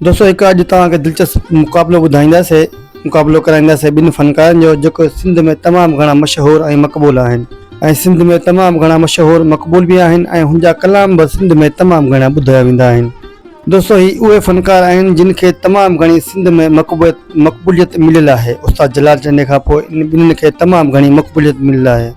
दोस्तों एक अॼु तव्हांखे दिलचस्प मुक़ाबिलो ॿुधाईंदासीं, मुक़ाबिलो कराईंदासीं ॿिनि फ़नकारनि जो जेको सिंध में तमामु घणा मशहूरु ऐं मक़बूल आहिनि ऐं सिंध में तमामु घणा मशहूरु मक़बूल बि आहिनि ऐं हुनजा कलाम बि सिंध में तमामु घणा ॿुधाया वेंदा आहिनि। दोस्तों ही उहे फ़नकार आहिनि जिन खे तमामु घणी सिंध में मक़बूलियत मिलियल आहे। उस्ताद जलाल चंदे खां पोइ इन ॿिन्हिनि खे तमामु घणी मक़बूलियत मिलियल आहे।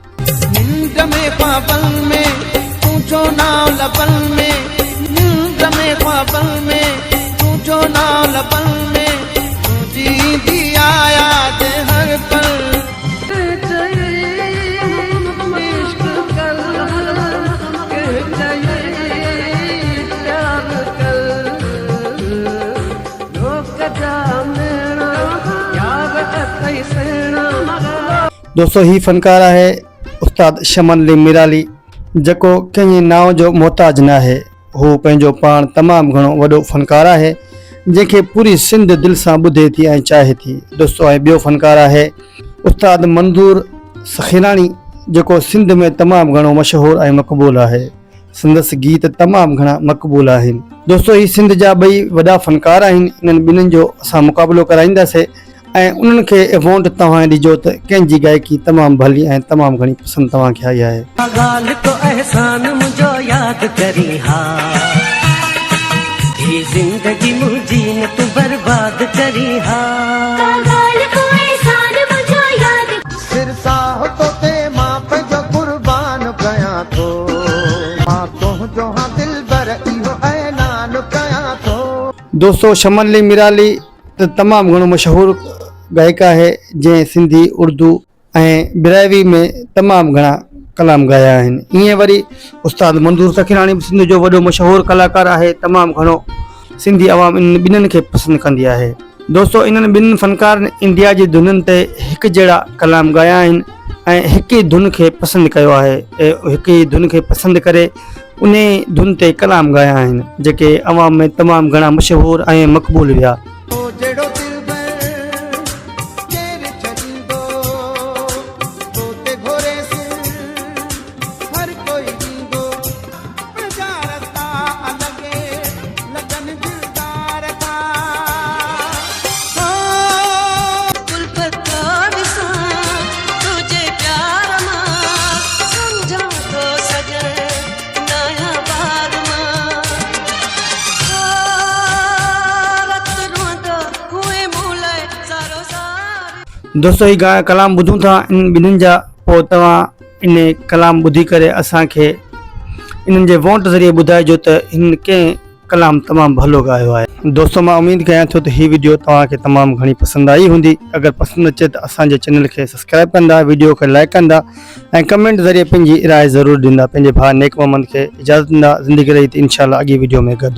दोस्तों ही फ़नकार आहे उस्ताद शमन अली मिराली, जेको कंहिं नाव जो मोहताज न आहे। हू पंहिंजो पाण तमामु घणो वॾो फ़नकार आहे जंहिंखे पूरी सिंध दिलि सां ॿुधे थी ऐं चाहे थी। दोस्तों ऐं ॿियो फ़नकार आहे उस्ताद मंज़ूर सखीरानी, जेको सिंध में तमामु घणो मशहूरु ऐं मक़बूल आहे। संदसि गीत तमामु घणा मक़बूल आहिनि। दोस्तों ही सिंध जा ॿई वॾा फ़नकार आहिनि। इन्हनि ॿिन्हिनि जो असां मुक़ाबिलो कराईंदासीं ऐं उन्हनि खे एवॉन्ट तव्हां ॾिजो त कंहिंजी गायकी तमामु भली ऐं तमामु घणी पसंदि तव्हांखे आई आहे। दोस्तों शमन अली मिराली तमामु घणो मशहूरु गायका है जंहिं सिंधी उर्दू ऐं बिरावी में तमामु घणा कलाम गाया आहिनि। ईअं वरी उस्ताद मंज़ूर सखीरानी सिंध जो वॾो मशहूरु कलाकार आहे। तमामु घणो सिंधी आवाम इन ॿिन्हिनि खे पसंदि कंदी आहे। दोस्तों इन्हनि ॿिन्हिनि फ़नकारनि इंडिया जी धुननि ते हिकु जहिड़ा कलाम गाया आहिनि ऐं हिक ई धुन खे पसंदि कयो आहे। हिक ई धुन खे पसंदि करे उन धुन ते कलाम गाया आहिनि जेके आवाम में तमामु घणा मशहूरु ऐं मक़बूल हुआ। दोस्तों ही कलाम ॿुधूं था इन ॿिन्हिनि जा, पोइ तव्हां इन कलाम ॿुधी करे असांखे इन्हनि जे वोट ज़रिए ॿुधाइजो त हिन कंहिं कलाम तमामु भलो ॻायो आहे। दोस्तों मां उमेदु कयां थो त हीअ वीडियो तव्हांखे तमामु घणी पसंदि आई हूंदी। अगरि पसंदि अचे त असांजे चैनल खे सब्सक्राइब कंदा, वीडियो खे लाइक कंदा ऐं कमेंट ज़रिए पंहिंजी राय ज़रूरु ॾींदा। पंहिंजे भाउ नेक मोहम्मद खे इजाज़त ॾींदा। ज़िंदगी रही त इंशाअल्लाह अॻी वीडियो में गॾु।